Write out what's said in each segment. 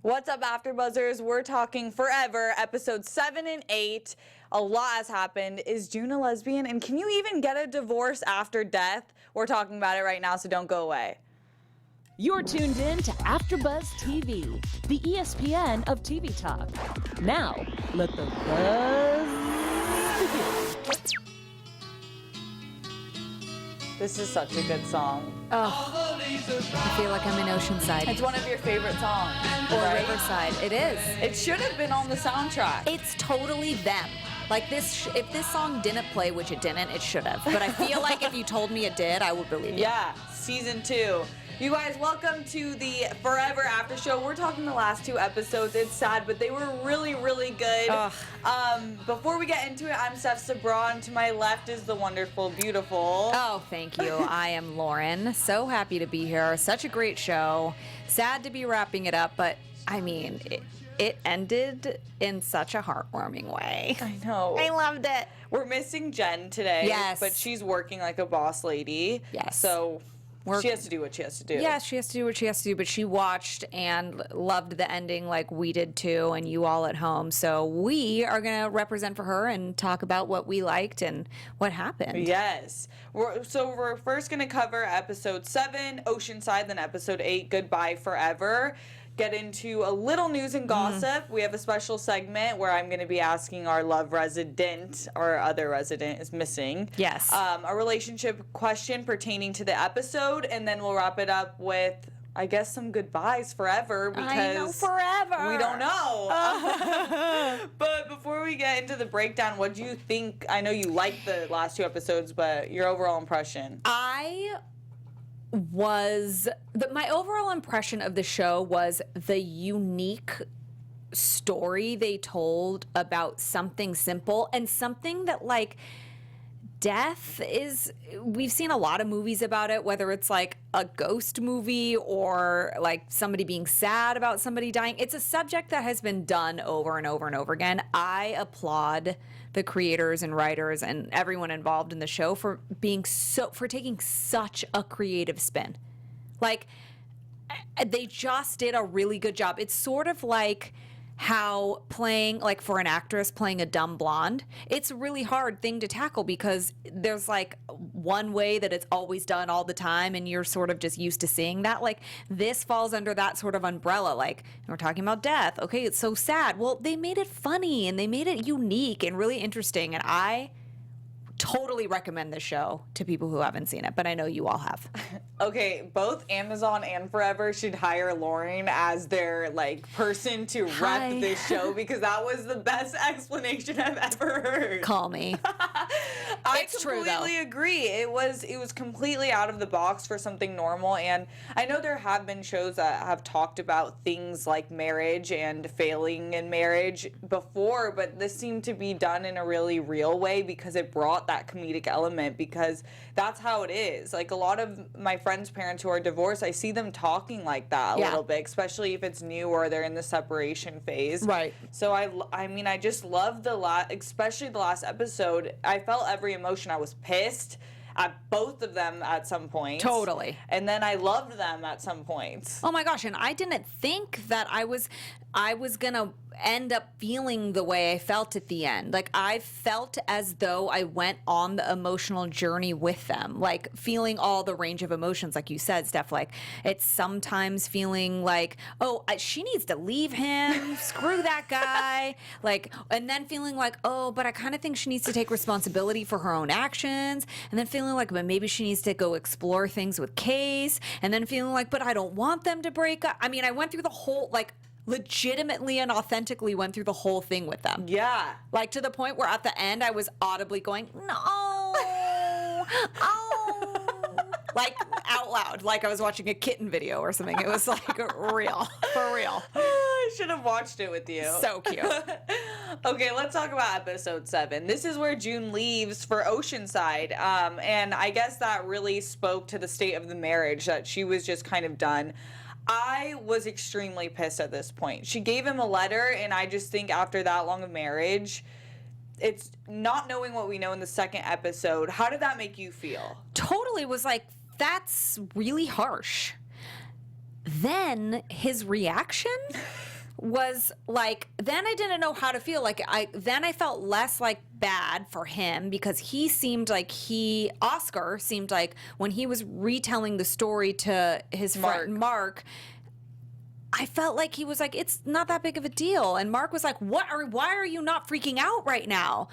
What's up, AfterBuzzers? We're talking Forever, episodes 7 and 8. A lot has happened. Is June a lesbian? And can you even get a divorce after death? We're talking about it right now, so don't go away. You're tuned in to AfterBuzz TV, the ESPN of TV talk. Now, let the buzz begin. This is such a good song. Oh, I feel like I'm in Oceanside. It's one of your favorite songs. Or right? Riverside. It is. It should have been on the soundtrack. It's totally them. Like this, if this song didn't play, which it didn't, it should have. But I feel like if you told me it did, I would believe you. Yeah, season 2. You guys, welcome to the Forever After Show. We're talking the last 2 episodes. It's sad, but they were really, really good. Before we get into it, I'm Steph Sabraw, and to my left is the wonderful, beautiful. Oh, thank you. I am Lauren. So happy to be here. Such a great show. Sad to be wrapping it up, but I mean, it ended in such a heartwarming way. I know. I loved it. We're missing Jen today. Yes. But she's working like a boss lady. Yes. So she has to do what she has to do. Yeah, she has to do what she has to do, but she watched and loved the ending like we did too, and you all at home. So we are going to represent for her and talk about what we liked and what happened. Yes. We're first going to cover episode 7, Oceanside, then episode 8, Goodbye Forever. Get into a little news and gossip. We have a special segment where I'm going to be asking our love resident, our other resident is missing. Yes. A relationship question pertaining to the episode, and then we'll wrap it up with, I guess, some goodbyes forever, because I know, forever. we don't know. But before we get into the breakdown, what do you think? I know you liked the last 2 episodes, but your overall impression. My overall impression of the show was the unique story they told about something simple and something that, like, death is, we've seen a lot of movies about it, whether it's like a ghost movie or like somebody being sad about somebody dying. It's a subject that has been done over and over and over again. I applaud the creators and writers and everyone involved in the show for taking such a creative spin. Like, they just did a really good job. It's sort of like how playing, like, for an actress playing a dumb blonde, it's a really hard thing to tackle because there's like one way that it's always done all the time and you're sort of just used to seeing that. Like, this falls under that sort of umbrella. Like, we're talking about death. Okay, it's so sad. Well, they made it funny and they made it unique and really interesting, and I totally recommend this show to people who haven't seen it, but I know you all have. Okay, both Amazon and Forever should hire Lauren as their, like, person to rep this show, because that was the best explanation I've ever heard. Call me. I completely agree. It was completely out of the box for something normal, and I know there have been shows that have talked about things like marriage and failing in marriage before, but this seemed to be done in a really real way because it brought that comedic element, because that's how it is. Like, a lot of my friends' parents who are divorced, I see them talking like that a little bit, especially if it's new or they're in the separation phase. Right. So I mean, I just love especially the last episode. I felt every emotion. I was pissed at both of them at some point. Totally. And then I loved them at some points. Oh my gosh, and I didn't think that I was gonna end up feeling the way I felt at the end. Like, I felt as though I went on the emotional journey with them, like feeling all the range of emotions, like you said, Steph. Like, it's sometimes feeling like, oh, she needs to leave him, screw that guy, like, and then feeling like, oh, but I kind of think she needs to take responsibility for her own actions, and then feeling like, but maybe she needs to go explore things with Case, and then feeling like, but I don't want them to break up. I mean, I went through the whole, like, legitimately and authentically went through the whole thing with them. Yeah. Like, to the point where at the end I was audibly going, no, oh, like, out loud, like I was watching a kitten video or something. It was like real, for real. I should have watched it with you. So cute. Okay, let's talk about episode 7. This is where June leaves for Oceanside, and I guess that really spoke to the state of the marriage, that she was just kind of done. I was extremely pissed at this point. She gave him a letter, and I just think after that long of marriage, it's not knowing what we know in the second episode. How did that make you feel? Totally was like, that's really harsh. then his reaction was like, then I didn't know how to feel. Like then I felt less like bad for him, because Oscar seemed like when he was retelling the story to his friend Mark, I felt like he was like, it's not that big of a deal. And Mark was like, why are you not freaking out right now?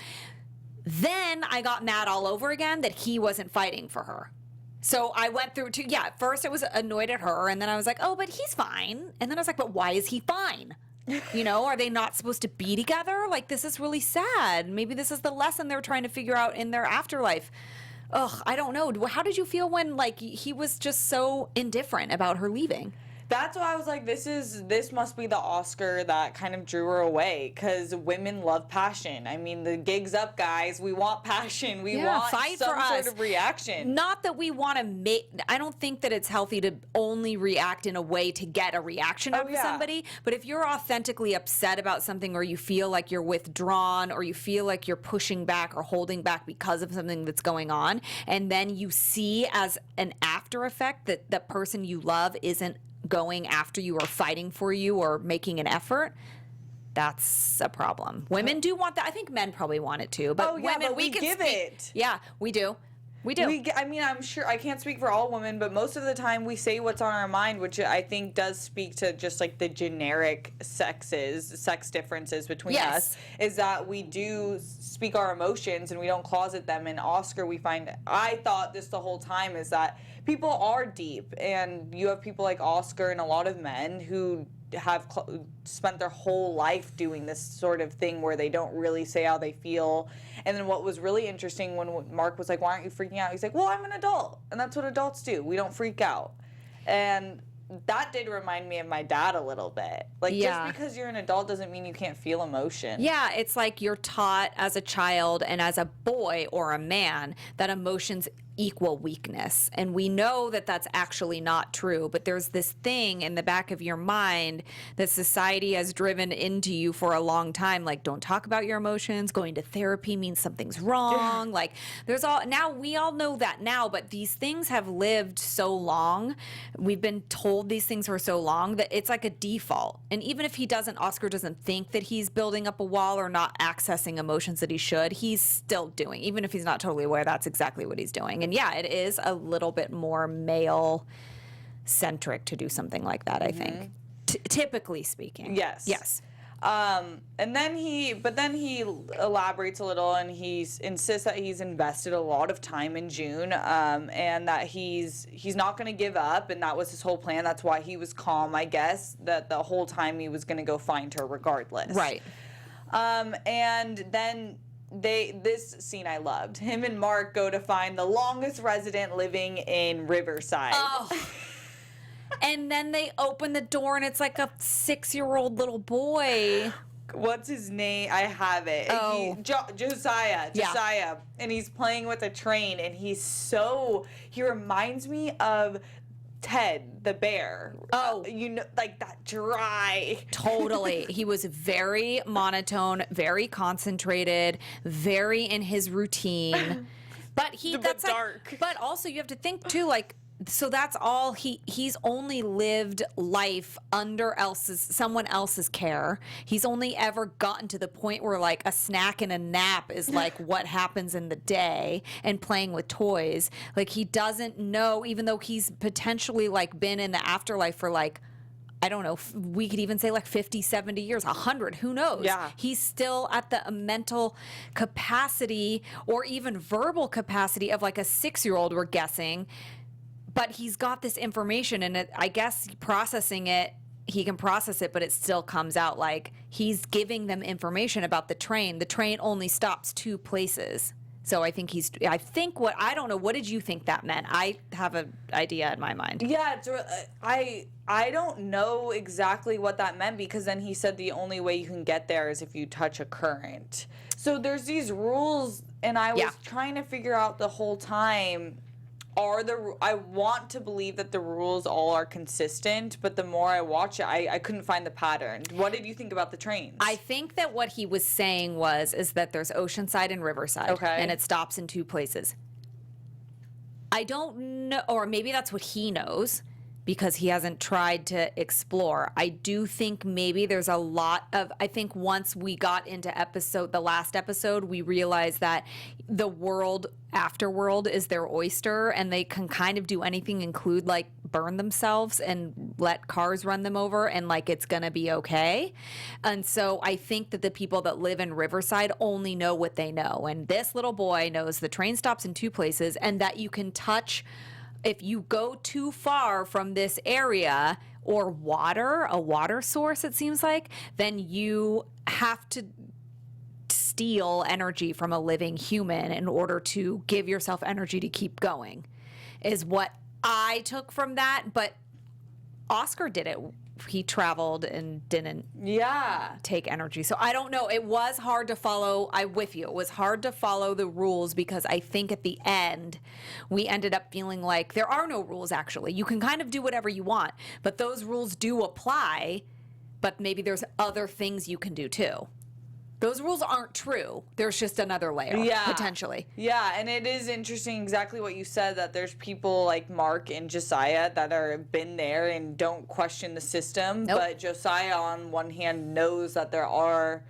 Then I got mad all over again that he wasn't fighting for her. So I went through at first I was annoyed at her, and then I was like, oh, but he's fine. And then I was like, but why is he fine? Are they not supposed to be together? Like, this is really sad. Maybe this is the lesson they're trying to figure out in their afterlife. Ugh, I don't know. How did you feel when, like, he was just so indifferent about her leaving? That's why I was like, this must be the Oscar that kind of drew her away, because women love passion. I mean, the gig's up, guys. We want passion. We want fight some for us. sort of reaction. Not that we want to I don't think that it's healthy to only react in a way to get a reaction out of somebody. But if you're authentically upset about something, or you feel like you're withdrawn, or you feel like you're pushing back or holding back because of something that's going on, and then you see as an after effect that the person you love isn't going after you or fighting for you or making an effort, that's a problem. Women do want that. I think men probably want it too. But women, but we can give it. Yeah, we do. We do. I'm sure, I can't speak for all women, but most of the time we say what's on our mind, which I think does speak to just like the generic sex differences between us, is that we do speak our emotions and we don't closet them. In Oscar, I thought this the whole time, is that people are deep, and you have people like Oscar and a lot of men who have spent their whole life doing this sort of thing where they don't really say how they feel. And then what was really interesting when Mark was like, why aren't you freaking out? He's like, well, I'm an adult, and that's what adults do. We don't freak out. And that did remind me of my dad a little bit. Like, just because you're an adult doesn't mean you can't feel emotion. Yeah, it's like you're taught as a child and as a boy or a man that emotions equal weakness. And we know that that's actually not true, but there's this thing in the back of your mind that society has driven into you for a long time, like, don't talk about your emotions, going to therapy means something's wrong. Like, now we all know that now, but these things have lived so long, we've been told these things for so long, that it's like a default. And even if Oscar doesn't think that he's building up a wall or not accessing emotions that he should, he's still doing, even if he's not totally aware, that's exactly what he's doing. And yeah, it is a little bit more male-centric to do something like that, I think. Typically speaking. Yes. And then he elaborates a little, and he insists that he's invested a lot of time in June, and that he's not going to give up, and that was his whole plan. That's why he was calm, I guess, that the whole time he was going to go find her regardless. Right. And then this scene I loved. Him and Mark go to find the longest resident living in Riverside. Oh. And then they open the door, and it's like a 6-year-old little boy. What's his name? I have it. Oh. Josiah. Yeah. And he's playing with a train, and he reminds me of Ted the bear. Oh. Like that dry. Totally. He was very monotone, very concentrated, very in his routine. But that's dark. Like, but also you have to think too, like, so that's all he's only lived life under someone else's care. He's only ever gotten to the point where like a snack and a nap is like what happens in the day, and playing with toys. Like, he doesn't know, even though he's potentially like been in the afterlife for like, I don't know, we could even say like 50, 70 years, 100, who knows? Yeah. He's still at the mental capacity or even verbal capacity of like a 6-year-old, we're guessing. But he's got this information, and I guess processing it, he can process it, but it still comes out like he's giving them information about the train. The train only stops 2 places. So I think I don't know, what did you think that meant? I have an idea in my mind. Yeah, I don't know exactly what that meant, because then he said the only way you can get there is if you touch a current. So there's these rules, and I was trying to figure out the whole time, I want to believe that the rules all are consistent, but the more I watch it, I couldn't find the pattern. What did you think about the trains? I think that what he was saying is that there's Oceanside and Riverside, okay, and it stops in 2 places. I don't know, or maybe that's what he knows. because he hasn't tried to explore. I do think maybe there's a lot of, I think once we got into the last episode, we realized that the afterworld is their oyster, and they can kind of do anything, include like burn themselves and let cars run them over, and like it's gonna be okay. And so I think that the people that live in Riverside only know what they know. And this little boy knows the train stops in 2 places, and that you can touch, if you go too far from this area or a water source, it seems like, then you have to steal energy from a living human in order to give yourself energy to keep going, is what I took from that. But Oscar did it. He traveled and didn't take energy. So I don't know. It was hard to follow. I'm with you. It was hard to follow the rules, because I think at the end we ended up feeling like there are no rules, actually. You can kind of do whatever you want, but those rules do apply, but maybe there's other things you can do too. Those rules aren't true. There's just another layer, potentially. Yeah, and it is interesting exactly what you said, that there's people like Mark and Josiah that are been there and don't question the system. Nope. But Josiah, on one hand, knows that there are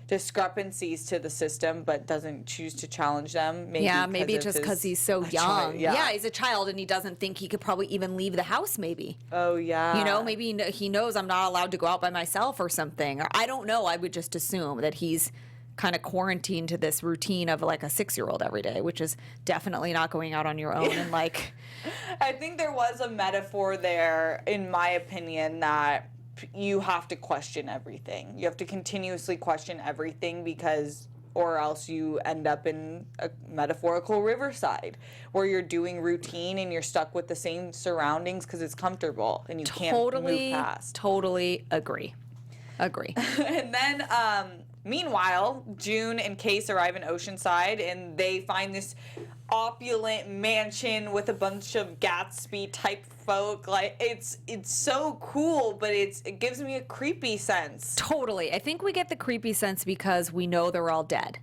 discrepancies to the system, but doesn't choose to challenge them. Maybe just because he's so young. He's a child, and he doesn't think he could probably even leave the house, maybe. Oh, yeah. You know, maybe he knows I'm not allowed to go out by myself or something. Or I don't know. I would just assume that he's kind of quarantined to this routine of like a 6-year-old every day, which is definitely not going out on your own. And like, I think there was a metaphor there, in my opinion, that you have to question everything. You have to continuously question everything, or else you end up in a metaphorical Riverside where you're doing routine and you're stuck with the same surroundings because it's comfortable and you can't move past. Totally agree. And then, meanwhile, June and Case arrive in Oceanside, and they find this opulent mansion with a bunch of Gatsby-type folk. Like, it's so cool, but it gives me a creepy sense. Totally. I think we get the creepy sense because we know they're all dead.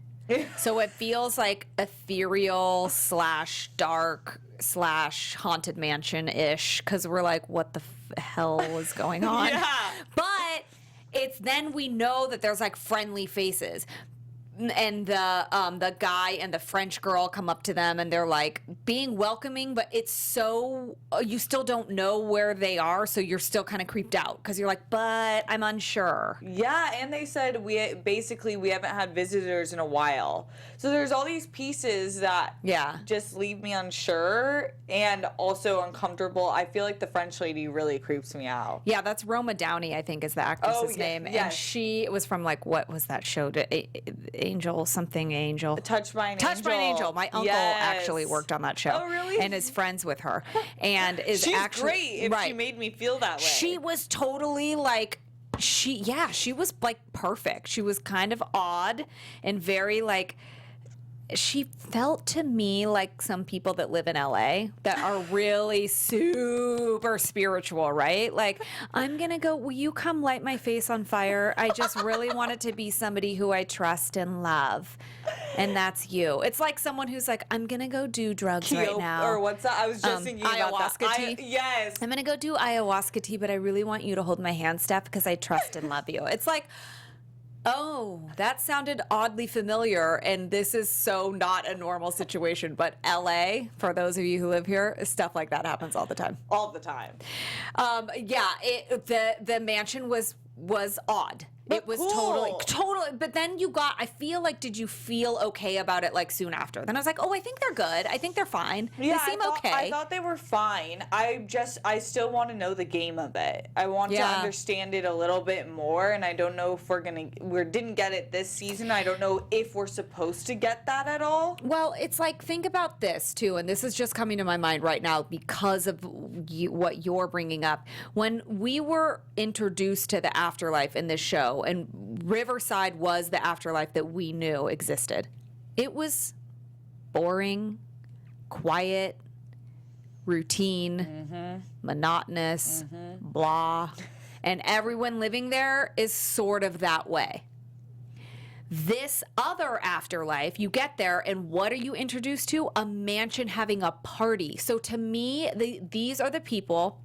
So it feels like ethereal / dark / haunted mansion-ish, because we're like, what the hell is going on? Yeah. But it's then we know that there's like friendly faces. And the guy and the French girl come up to them, and they're like being welcoming, but it's so you still don't know where they are, so you're still kind of creeped out because you're like, but I'm unsure. Yeah, and they said we haven't had visitors in a while, so there's all these pieces that just leave me unsure and also uncomfortable. I feel like the French lady really creeps me out. Yeah, that's Roma Downey, I think, is the actress's name, and she was from like, what was that show? Angel. Touched by an Angel. My uncle actually worked on that show. Oh, really? And is friends with her. And is She's actually great if she made me feel that way. She was totally like, she was like perfect. She was kind of odd and very like, she felt to me like some people that live in LA that are really super spiritual, right? Like, I'm going to go, will you come light my face on fire? I just really want it to be somebody who I trust and love. And that's you. It's like someone who's like, I'm going to go do drugs right now. Or what's that? I was just thinking about ayahuasca tea. Yes. I'm going to go do ayahuasca tea, but I really want you to hold my hand, Steph, because I trust and love you. It's like, oh, that sounded oddly familiar, and this is so not a normal situation. But LA, for those of you who live here, stuff like that happens all the time. All the time. The mansion was odd. It was cool. totally. But then I feel like, did you feel okay about it like soon after? Then I was like, oh, I think they're good. I think they're fine. Yeah, they seem okay. I thought they were fine. I still want to know the game of it. I want to understand it a little bit more, and I don't know if we didn't get it this season. I don't know if we're supposed to get that at all. Well, it's like, think about this too, and this is just coming to my mind right now because of what you're bringing up. When we were introduced to the afterlife in this show, and Riverside was the afterlife that we knew existed, it was boring, quiet, routine, monotonous, blah, and everyone living there is sort of that way. This other afterlife, you get there, and what are you introduced to? A mansion having a party. So to me, these are the people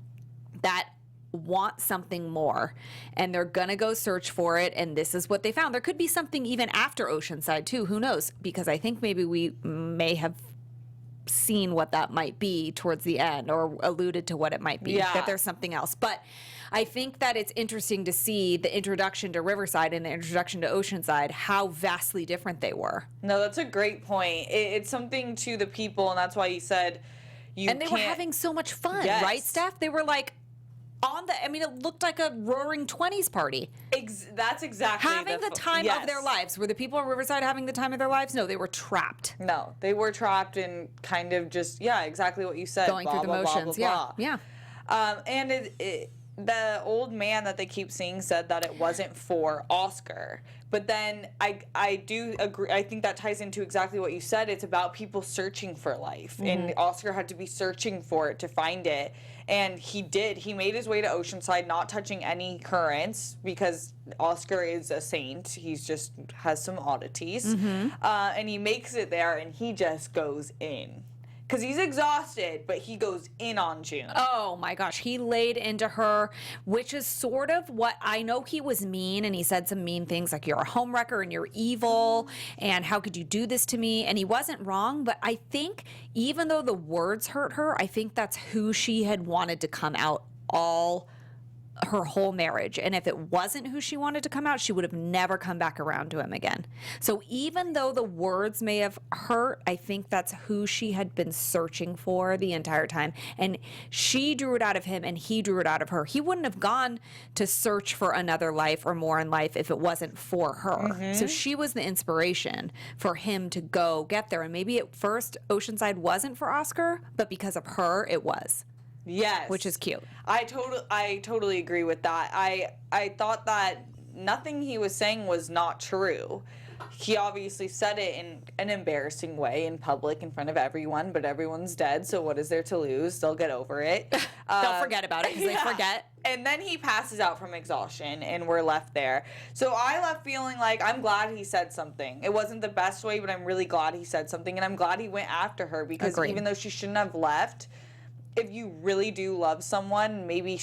that want something more, and they're gonna go search for it, and this is what they found. There could be something even after Oceanside too, who knows, because I think maybe we may have seen what that might be towards the end, or alluded to what it might be, that there's something else. But I think that it's interesting to see the introduction to Riverside and the introduction to Oceanside, how vastly different they were. No, that's a great point. It's something to the people, and that's why you said and they were having so much fun, right, Steph? They were like it looked like a roaring 20s party. That's exactly having the time of their lives. Were the people in Riverside having the time of their lives? No, they were trapped. No, they were trapped and kind of just, exactly what you said. Going through the motions. Yeah. And the old man that they keep seeing said that it wasn't for Oscar. But then I do agree. I think that ties into exactly what you said. It's about people searching for life. And Oscar had to be searching for it to find it. And he did. He made his way to Oceanside, not touching any currents, because Oscar is a saint. He's just has some oddities. And he makes it there, and he just goes in. Because he's exhausted, but he goes in on June. Oh my gosh, he laid into her, which is sort of what I know. He was mean, and he said some mean things like, you're a homewrecker and you're evil, and how could you do this to me? And he wasn't wrong, but I think even though the words hurt her, I think that's who she had wanted to come out all her whole marriage. And if it wasn't who she wanted to come out, she would have never come back around to him again. So even though the words may have hurt, I think that's who she had been searching for the entire time. And she drew it out of him, and he drew it out of her. He wouldn't have gone to search for another life or more in life if it wasn't for her. So she was the inspiration for him to go get there. And maybe at first Oceanside wasn't for Oscar, but because of her, it was. Yes. Which is cute. I totally agree with that. I thought that nothing he was saying was not true. He obviously said it in an embarrassing way in public in front of everyone, but everyone's dead, so what is there to lose? They'll get over it. They'll forget about it because they forget. And then he passes out from exhaustion, and we're left there. So I left feeling like I'm glad he said something. It wasn't the best way, but I'm really glad he said something, and I'm glad he went after her, because even though she shouldn't have left, if you really do love someone, maybe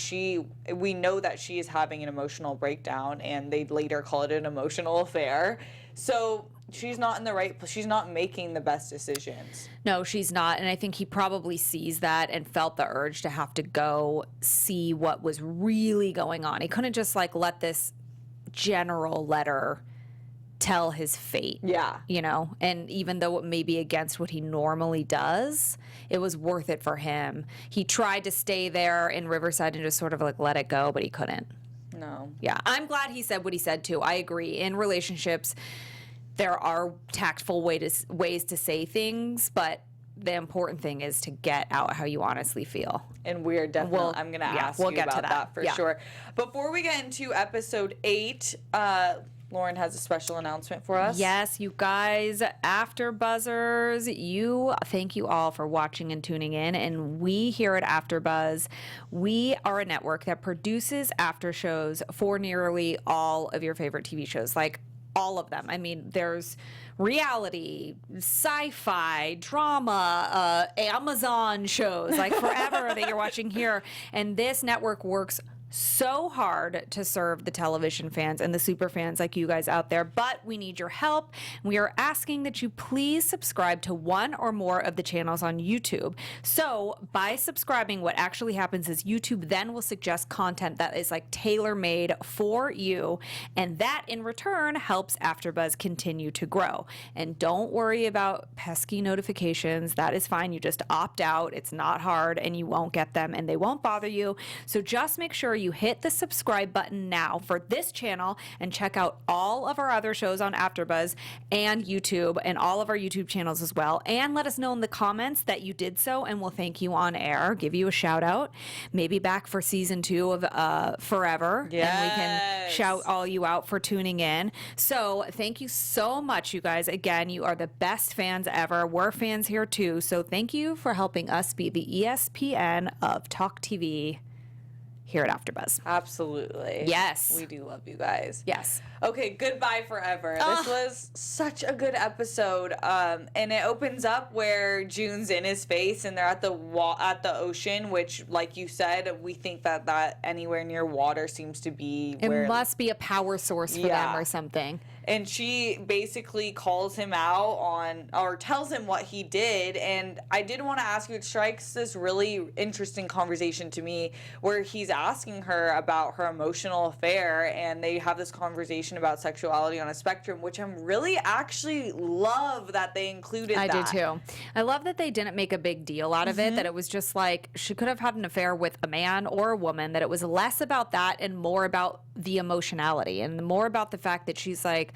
we know that she is having an emotional breakdown, and they later call it an emotional affair. So she's not in the right place. She's not making the best decisions. No, she's not. And I think he probably sees that and felt the urge to have to go see what was really going on. He couldn't just let this general letter tell his fate. And even though it may be against what he normally does, it was worth it for him. He tried to stay there in Riverside and just sort of let it go, but he couldn't. No. Yeah, I'm glad he said what he said too. I agree. In relationships, there are tactful ways to say things, but the important thing is to get out how you honestly feel. And we're definitely, I'm going to ask you about that for sure. Before we get into episode 8, Lauren has a special announcement for us. Yes, you guys, AfterBuzzers, thank you all for watching and tuning in. And we here at AfterBuzz, we are a network that produces after shows for nearly all of your favorite TV shows, all of them. I mean, there's reality, sci-fi, drama, Amazon shows, forever that you're watching here. And this network works so hard to serve the television fans and the super fans like you guys out there, but we need your help. We are asking that you please subscribe to one or more of the channels on YouTube. So by subscribing, what actually happens is YouTube then will suggest content that is tailor-made for you, and that in return helps AfterBuzz continue to grow. And don't worry about pesky notifications. That is fine. You just opt out. It's not hard, and you won't get them, and they won't bother you. So just make sure you hit the subscribe button now for this channel, and check out all of our other shows on AfterBuzz and YouTube, and all of our YouTube channels as well. And let us know in the comments that you did so, and we'll thank you on air, give you a shout out, maybe back for season 2 of Forever. Yes. And we can shout all you out for tuning in. So thank you so much, you guys. Again, you are the best fans ever. We're fans here too. So thank you for helping us be the ESPN of Talk TV here at AfterBuzz. Absolutely. Yes. We do love you guys. Yes. Okay, goodbye forever. This was such a good episode. And it opens up where June's in his face and they're at the ocean, which, like you said, we think that anywhere near water seems to be where... It must be a power source for them or something. And she basically calls him out or tells him what he did. And I did want to ask you, it strikes this really interesting conversation to me where he's asking her about her emotional affair, and they have this conversation about sexuality on a spectrum, which I'm really actually love that they included that. I do too. I love that they didn't make a big deal out of it, that it was just like she could have had an affair with a man or a woman, that it was less about that and more about the emotionality and more about the fact that she's like,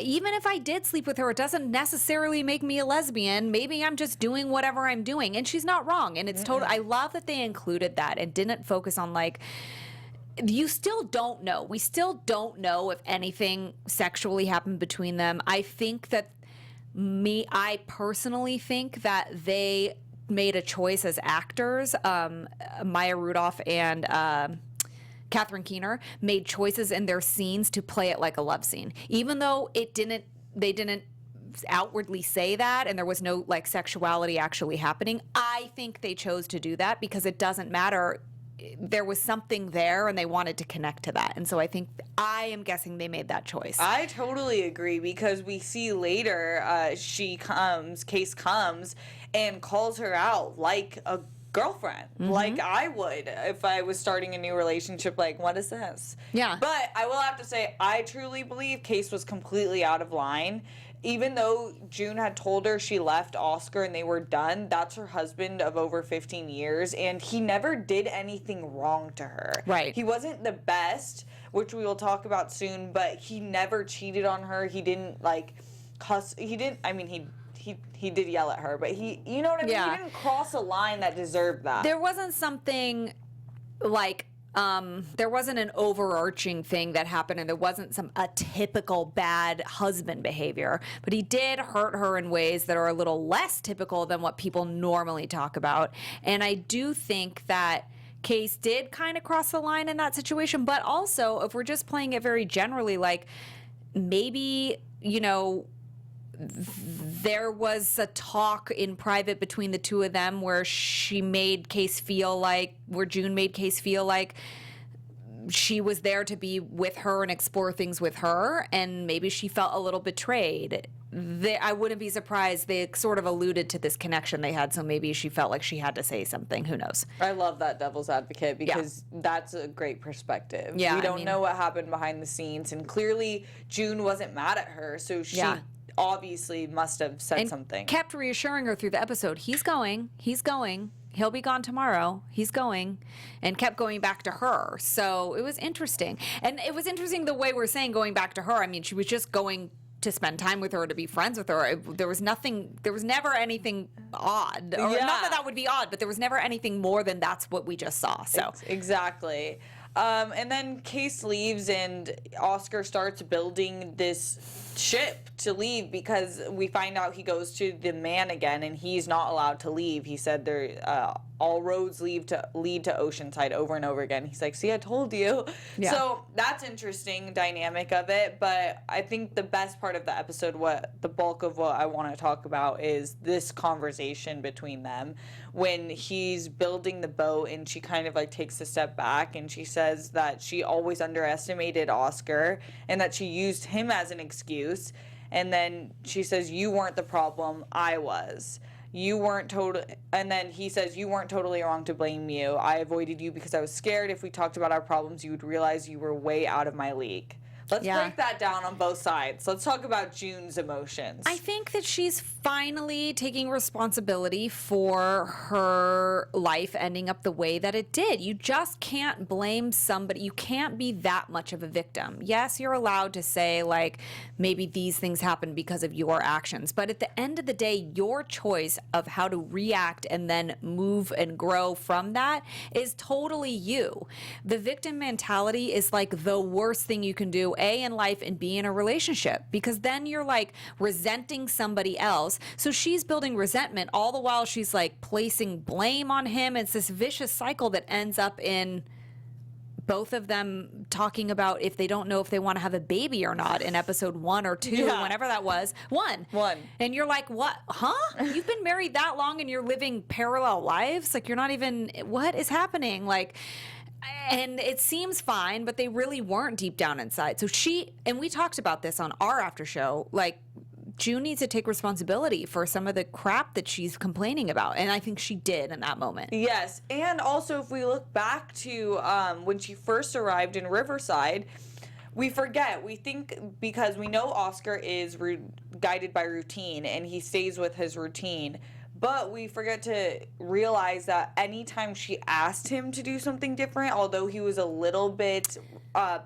even if I did sleep with her, it doesn't necessarily make me a lesbian. Maybe I'm just doing whatever I'm doing. And she's not wrong. And it's total. I love that they included that and didn't focus on like, you still don't know. We still don't know if anything sexually happened between them. I think that I personally think that they made a choice as actors. Maya Rudolph and Catherine Keener made choices in their scenes to play it like a love scene, even though they didn't outwardly say that and there was no like sexuality actually happening. I think they chose to do that because it doesn't matter. There was something there and they wanted to connect to that. And so I am guessing they made that choice. I totally agree, because we see later Case comes and calls her out like a girlfriend, like I would if I was starting a new relationship. Like, what is this? Yeah. But I will have to say, I truly believe Case was completely out of line. Even though June had told her she left Oscar and they were done, that's her husband of over 15 years, and he never did anything wrong to her. Right. He wasn't the best, which we will talk about soon, but he never cheated on her. He didn't like cuss. He didn't. I mean, he did yell at her, but you know what I mean? Yeah. He didn't cross a line that deserved that. There wasn't something like, there wasn't an overarching thing that happened, and there wasn't a typical bad husband behavior, but he did hurt her in ways that are a little less typical than what people normally talk about. And I do think that Case did kind of cross the line in that situation, but also if we're just playing it very generally, like maybe, there was a talk in private between the two of them where June made Case feel like she was there to be with her and explore things with her, and maybe she felt a little betrayed. I wouldn't be surprised. They sort of alluded to this connection they had, so maybe she felt like she had to say something. Who knows? I love that devil's advocate, because that's a great perspective. Yeah, we don't know what happened behind the scenes, and clearly June wasn't mad at her, so she obviously must have said something. Kept reassuring her through the episode, he's going, he'll be gone tomorrow, he's going, and kept going back to her. So it was interesting. And it was interesting the way we're saying going back to her. I mean, she was just going to spend time with her, to be friends with her. There was never anything odd. Or not that would be odd, but there was never anything more than that's what we just saw. So exactly. And then Case leaves and Oscar starts building this ship to leave, because we find out he goes to the man again and he's not allowed to leave. He said all roads lead to Oceanside over and over again. He's like, see, I told you. Yeah. So that's interesting dynamic of it. But I think the best part of the episode, the bulk of what I want to talk about, is this conversation between them when he's building the boat and she kind of like takes a step back and she says that she always underestimated Oscar and that she used him as an excuse. And then she says, you weren't the problem, I was. You weren't and then he says, you weren't totally wrong to blame you. I avoided you because I was scared if we talked about our problems, you would realize you were way out of my league. Let's break that down on both sides. Let's talk about June's emotions. I think that she's finally taking responsibility for her life ending up the way that it did. You just can't blame somebody. You can't be that much of a victim. Yes, you're allowed to say, like, maybe these things happen because of your actions. But at the end of the day, your choice of how to react and then move and grow from that is totally you. The victim mentality is like the worst thing you can do, A, in life, and B, in a relationship, because then you're like resenting somebody else. So she's building resentment all the while she's like placing blame on him. It's this vicious cycle that ends up in both of them talking about if they don't know if they want to have a baby or not in episode 1 or 2, whenever that was. One. And you're like, what? Huh? You've been married that long and you're living parallel lives? Like, you're not even, what is happening? Like, and it seems fine, but they really weren't deep down inside. So and we talked about this on our after show, like, June needs to take responsibility for some of the crap that she's complaining about. And I think she did in that moment. Yes. And also, if we look back to when she first arrived in Riverside, we forget. We think because we know Oscar is guided by routine and he stays with his routine. But we forget to realize that anytime she asked him to do something different, although he was a little bit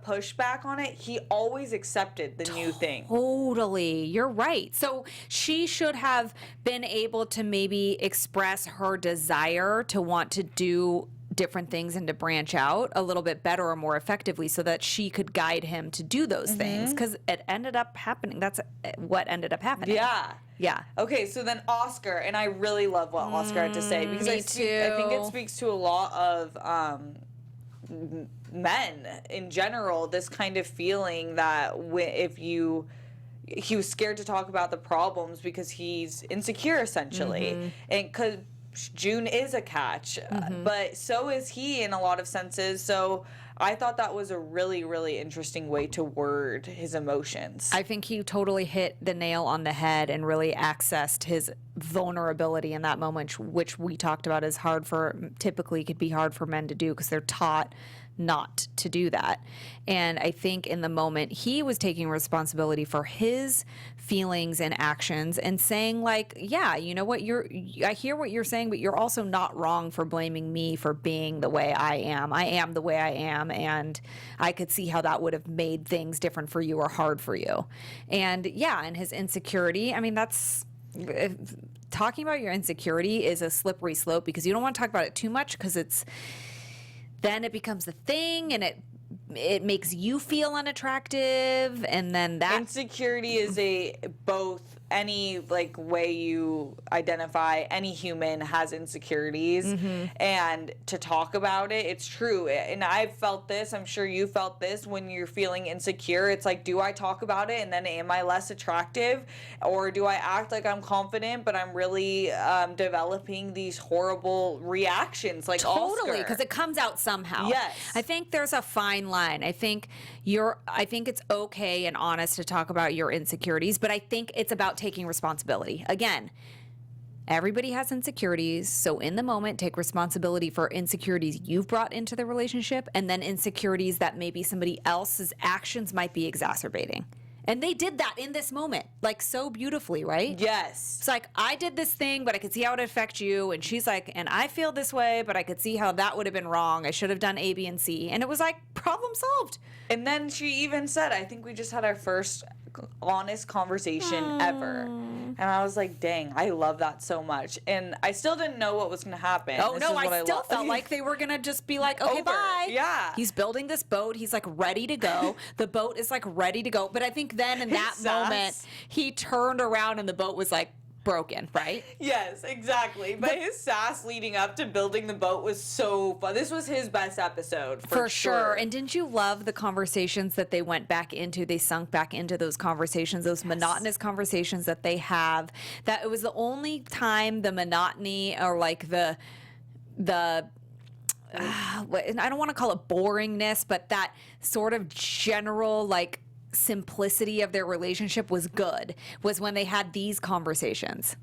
pushed back on it, he always accepted the new thing. Totally. You're right. So she should have been able to maybe express her desire to want to do different things and to branch out a little bit better or more effectively so that she could guide him to do those things, because it ended up happening. That's what ended up happening. Yeah. Okay, so then Oscar, and I really love what Oscar had to say, because I think it speaks to a lot of men in general, this kind of feeling that he was scared to talk about the problems because he's insecure, essentially. And because June is a catch, but so is he in a lot of senses. So I thought that was a really, really interesting way to word his emotions. I think he totally hit the nail on the head and really accessed his vulnerability in that moment, which we talked about is typically could be hard for men to do because they're taught not to do that. And I think in the moment he was taking responsibility for his feelings and actions and saying, like, yeah, you know what, I hear what you're saying, but you're also not wrong for blaming me for being the way I am. I am the way I am, and I could see how that would have made things different for you or hard for you. And and his insecurity, I mean, that's talking about your insecurity is a slippery slope, because you don't want to talk about it too much, because then it becomes a thing, and it makes you feel unattractive, and then that insecurity is both any way you identify. Any human has insecurities, and to talk about it, it's true. And I've felt this, I'm sure you felt this, when you're feeling insecure. It's like, do I talk about it and then am I less attractive, or do I act like I'm confident but I'm really developing these horrible reactions like Totally, because it comes out somehow. Yes. I think there's a fine line. I think it's okay and honest to talk about your insecurities, but I think it's about taking responsibility. Again, everybody has insecurities, so in the moment, take responsibility for insecurities you've brought into the relationship, and then insecurities that maybe somebody else's actions might be exacerbating. And they did that in this moment, like, so beautifully, right? Yes. It's like, I did this thing, but I could see how it would affect you. And she's like, and I feel this way, but I could see how that would have been wrong. I should have done A, B, and C. And it was like, problem solved. And then she even said, I think we just had our first honest conversation ever. And I was like, dang, I love that so much. And I still didn't know what was going to happen. Oh, no, I still felt like they were going to just be like, okay, Over. bye. Yeah. He's building this boat. He's like ready to go. The boat is like ready to go. But I think then in that moment, he turned around and the boat was like broken, right? Yes, exactly. But his sass leading up to building the boat was so fun. This was his best episode, for sure. And didn't you love the conversations that they went back into? They sunk back into those conversations, those monotonous conversations that they have. That it was the only time the monotony, or like I don't want to call it boringness, but that sort of general, like, simplicity of their relationship was when they had these conversations.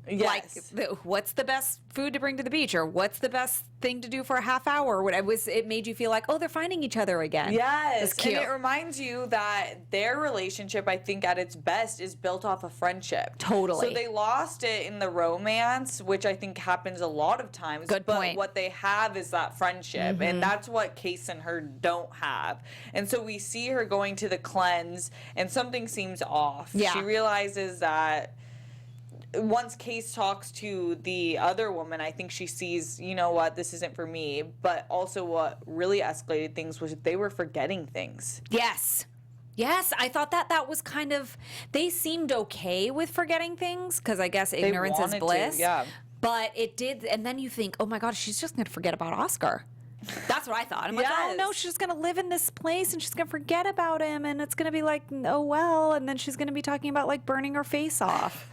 Yes. Like, what's the best food to bring to the beach, or what's the best thing to do for a half hour? It made you feel like, oh, they're finding each other again. Yes. It's cute. And it reminds you that their relationship, I think, at its best is built off of friendship. Totally. So they lost it in the romance, which I think happens a lot of times. Good point. But what they have is that friendship. And that's what Case and her don't have. And so we see her going to the cleanse, and something seems off. Yeah. She realizes that once Case talks to the other woman, I think she sees, you know what, this isn't for me. But also what really escalated things was they were forgetting things. Yes, I thought that was kind of, they seemed okay with forgetting things, because I guess ignorance is bliss. Yeah. But it did, and then you think, oh my God, she's just going to forget about Oscar. That's what I thought. I'm like, oh no, she's just going to live in this place and she's going to forget about him and it's going to be like, oh well, and then she's going to be talking about like burning her face off.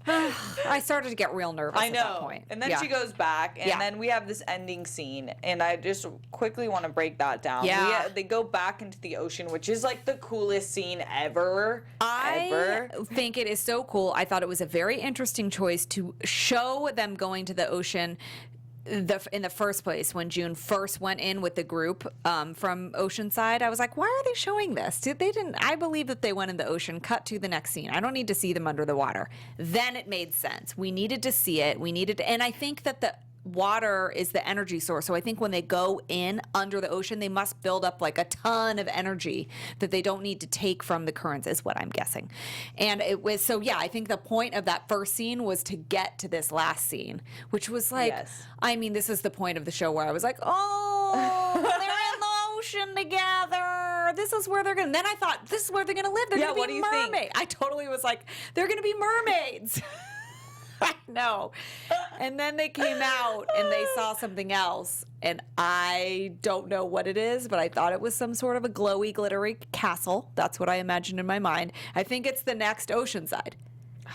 I started to get real nervous at that point. And then she goes back, and then we have this ending scene, and I just quickly want to break that down. Yeah. They go back into the ocean, which is like the coolest scene ever. I think it is so cool. I thought it was a very interesting choice to show them going to the ocean in the first place. When June first went in with the group from Oceanside, I was like, why are they showing this? I believe that they went in the ocean. Cut to the next scene. I don't need to see them under the water. Then it made sense. We needed to see it. And I think that the water is the energy source. So I think when they go in under the ocean, they must build up like a ton of energy that they don't need to take from the currents, is what I'm guessing. And it was, so yeah, I think the point of that first scene was to get to this last scene, which was like, I mean, this is the point of the show where I was like, oh, they're in the ocean together. This is where they're going to, then I thought, this is where they're going to live. They're going to be mermaids. I totally was like, they're going to be mermaids. I know. And then they came out and they saw something else. And I don't know what it is, but I thought it was some sort of a glowy, glittery castle. That's what I imagined in my mind. I think it's the next Oceanside.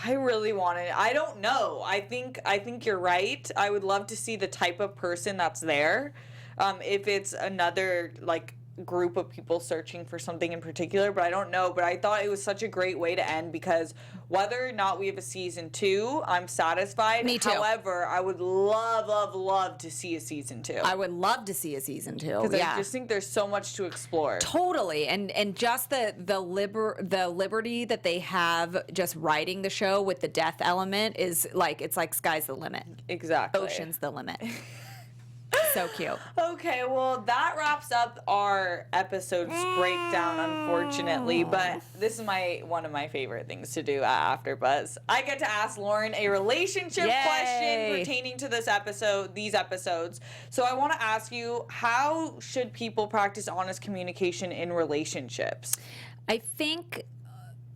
I really want it. I don't know. I think you're right. I would love to see the type of person that's there. If it's another, like, group of people searching for something in particular, but I don't know. But I thought it was such a great way to end, because whether or not we have a season 2, I'm satisfied. Me too. However, I would love to see a season 2. I would love to see a season 2. Because I just think there's so much to explore. Totally. And just the liberty that they have just writing the show with the death element is like, it's like sky's the limit. Exactly. Ocean's the limit. So cute. Okay, well, that wraps up our episode's breakdown, unfortunately. But this is one of my favorite things to do at AfterBuzz. I get to ask Lauren a relationship question pertaining to these episodes. So I want to ask you, how should people practice honest communication in relationships? I think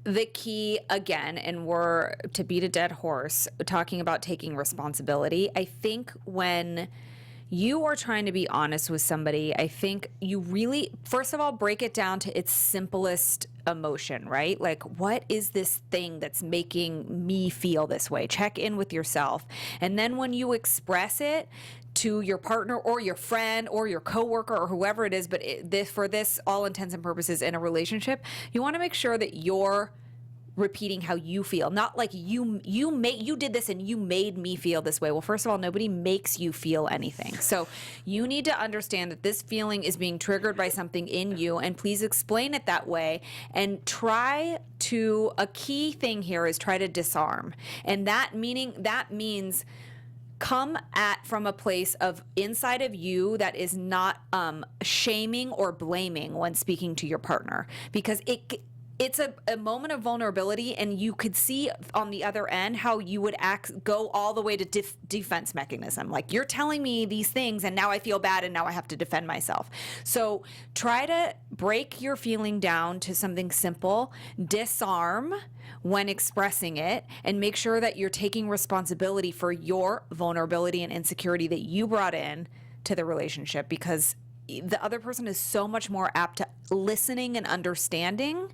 the key, again, and we're to beat a dead horse, talking about taking responsibility. I think when you are trying to be honest with somebody, I think you really, first of all, break it down to its simplest emotion, right? Like, what is this thing that's making me feel this way? Check in with yourself. And then when you express it to your partner or your friend or your coworker or whoever it is, but for this, all intents and purposes in a relationship, you want to make sure that you're repeating how you feel, not like you did this and you made me feel this way. Well, first of all, nobody makes you feel anything. So you need to understand that this feeling is being triggered by something in you, and please explain it that way. And a key thing here is try to disarm. And that means come from a place of inside of you that is not shaming or blaming when speaking to your partner, because it's a moment of vulnerability, and you could see on the other end how you would go all the way to defense mechanism. Like, you're telling me these things and now I feel bad and now I have to defend myself. So try to break your feeling down to something simple, disarm when expressing it, and make sure that you're taking responsibility for your vulnerability and insecurity that you brought in to the relationship, because the other person is so much more apt to listening and understanding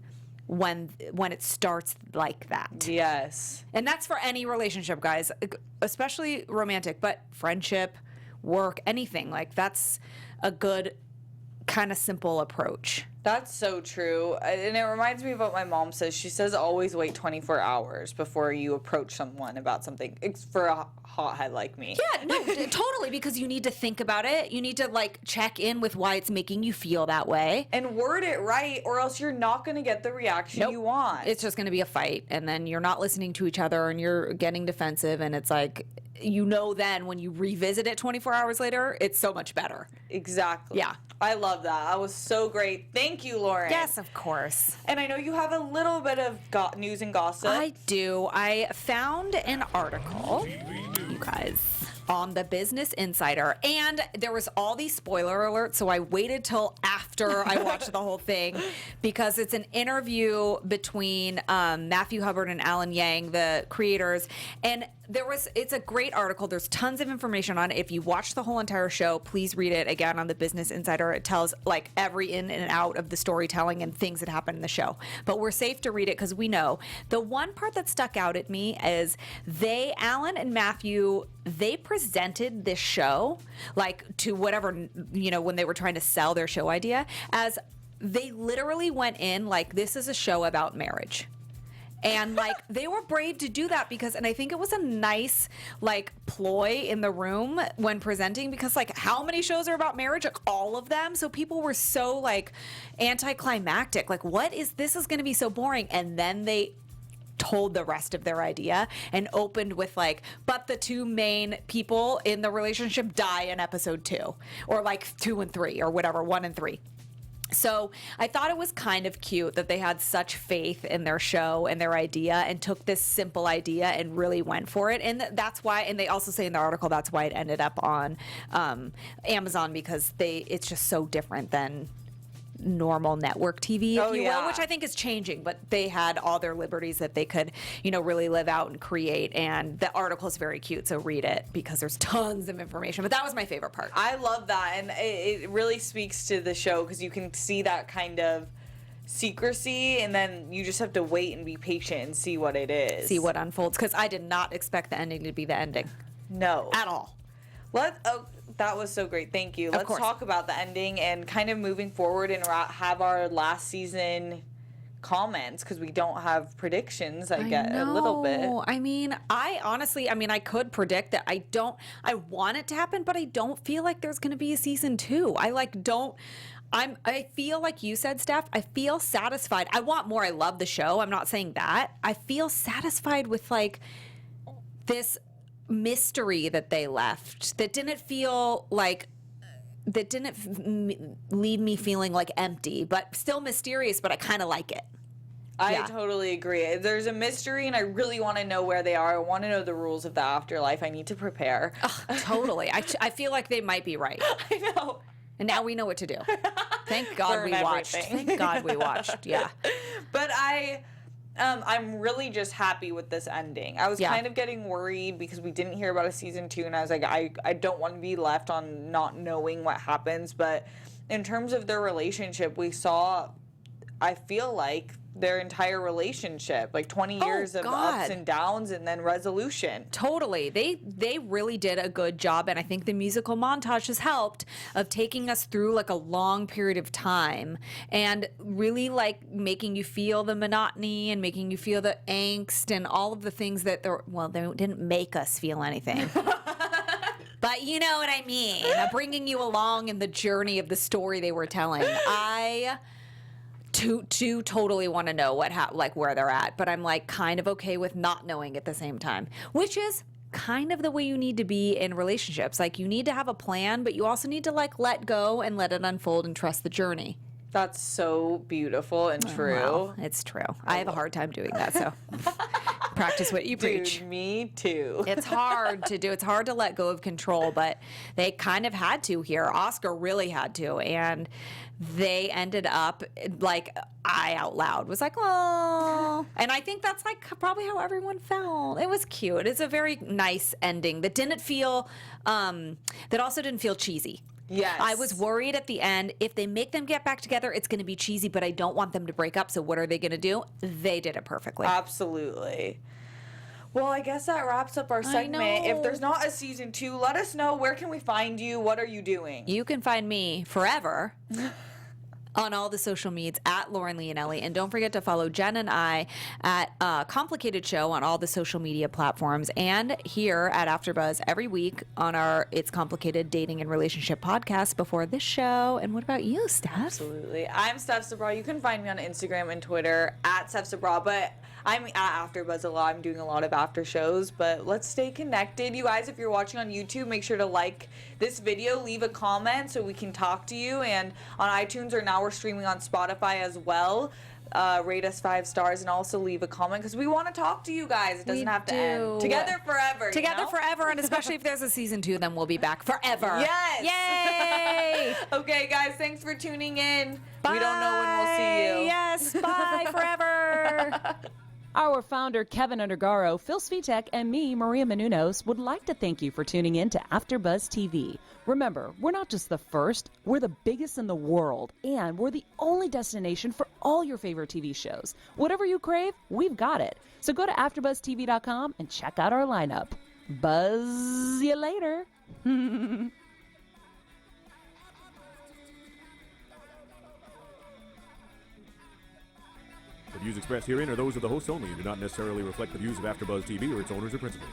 when it starts like that. Yes. And that's for any relationship, guys, especially romantic, but friendship, work, anything. Like, that's a good kind of simple approach. That's so true. And it reminds me of what my mom says. She says always wait 24 hours before you approach someone about something. It's for a hothead like me. Yeah, no, totally, because you need to think about it. You need to, like, check in with why it's making you feel that way. And word it right, or else you're not going to get the reaction you want. It's just going to be a fight, and then you're not listening to each other, and you're getting defensive, and it's like, then when you revisit it 24 hours later, it's so much better. Exactly. Yeah. I love that. That was so great. Thank you, Lauren. Yes, of course. And I know you have a little bit of news and gossip. I do. I found an article, you guys, on the Business Insider. And there was all these spoiler alerts, so I waited till after I watched the whole thing, because it's an interview between Matthew Hubbard and Alan Yang, the creators. And it's a great article. There's tons of information on it. If you watch the whole entire show, please read it again on the Business Insider. It tells like every in and out of the storytelling and things that happen in the show. But we're safe to read it because we know. The one part that stuck out at me is Alan and Matthew, they presented this show like to whatever, when they were trying to sell their show idea, as they literally went in like, this is a show about marriage. And like they were brave to do that and I think it was a nice like ploy in the room when presenting, because like how many shows are about marriage? Like all of them. So people were so like anticlimactic. Like this is going to be so boring. And then they told the rest of their idea and opened with like, but the two main people in the relationship die in episode 2, or like 2 and 3 or whatever, 1 and 3. So I thought it was kind of cute that they had such faith in their show and their idea and took this simple idea and really went for it. And that's why, and they also say in the article, that's why it ended up on Amazon, because it's just so different than normal network TV, if you will, which I think is changing, but they had all their liberties that they could, really live out and create. And the article is very cute, so read it because there's tons of information. But that was my favorite part. I love that, and it really speaks to the show because you can see that kind of secrecy, and then you just have to wait and be patient and see what it is. See what unfolds, because I did not expect the ending to be the ending. No. At all. That was so great. Thank you. Let's course. talk about the ending and kind of moving forward and have our last season comments, because we don't have predictions. I get a little bit. I mean, I could predict that. I want it to happen, but I don't feel like there's going to be a season 2. I feel like you said, Steph, I feel satisfied. I want more. I love the show. I'm not saying that. I feel satisfied with like this mystery that they left that didn't leave me feeling like empty, but still mysterious, but I kind of like it. I totally agree. There's a mystery and I really want to know where they are. I want to know the rules of the afterlife. I need to prepare. Totally. I feel like they might be right. I know. And now we know what to do. Thank God we watched. Thank God we watched. Yeah. But I'm really just happy with this ending. I was kind of getting worried because we didn't hear about a season 2, and I was like, I don't want to be left on not knowing what happens. But in terms of their relationship, we saw, I feel like, their entire relationship, like 20 years of ups and downs and then resolution. Totally. They really did a good job, and I think the musical montage has helped of taking us through like a long period of time and really like making you feel the monotony and making you feel the angst and all of the things that they didn't make us feel anything. But you know what I mean. Bringing you along in the journey of the story they were telling. I totally want to know where they're at, but I'm like kind of okay with not knowing at the same time, which is kind of the way you need to be in relationships. Like you need to have a plan, but you also need to like let go and let it unfold and trust the journey. That's so beautiful and true. Well, it's true. I have a hard time doing that, so practice what you preach. Dude, me too. It's hard to do. It's hard to let go of control, but they kind of had to here. Oscar really had to, and they ended up like I out loud was like, oh, and I think that's like probably how everyone felt. It was cute. It's a very nice ending that didn't feel, that also didn't feel cheesy. Yes. I was worried at the end, if they make them get back together, it's going to be cheesy, but I don't want them to break up. So what are they going to do? They did it perfectly. Absolutely. Well, I guess that wraps up our segment. If there's not a season 2, let us know. Where can we find you? What are you doing? You can find me forever on all the social medias at Lauren Leonelli. And don't forget to follow Jen and I at Complicated Show on all the social media platforms, and here at AfterBuzz every week on our It's Complicated Dating and Relationship podcast before this show. And what about you, Steph? Absolutely. I'm Steph Sabraw. You can find me on Instagram and Twitter at Steph Sabraw, but I'm at AfterBuzz a lot. I'm doing a lot of after shows, but let's stay connected. You guys, if you're watching on YouTube, make sure to like this video, leave a comment so we can talk to you. And on iTunes, or now we're streaming on Spotify as well. Rate us 5 stars and also leave a comment because we want to talk to you guys. It doesn't have to end. Together forever. Together forever, and especially if there's a season 2, then we'll be back forever. Yes. Yay! Okay, guys, thanks for tuning in. Bye. We don't know when we'll see you. Yes, bye forever. Our founder, Keven Undergaro, Phil Svitek, and me, Maria Menounos, would like to thank you for tuning in to AfterBuzz TV. Remember, we're not just the first, we're the biggest in the world, and we're the only destination for all your favorite TV shows. Whatever you crave, we've got it. So go to AfterBuzzTV.com and check out our lineup. Buzz you later. The views expressed herein are those of the hosts only and do not necessarily reflect the views of AfterBuzz TV or its owners or principals.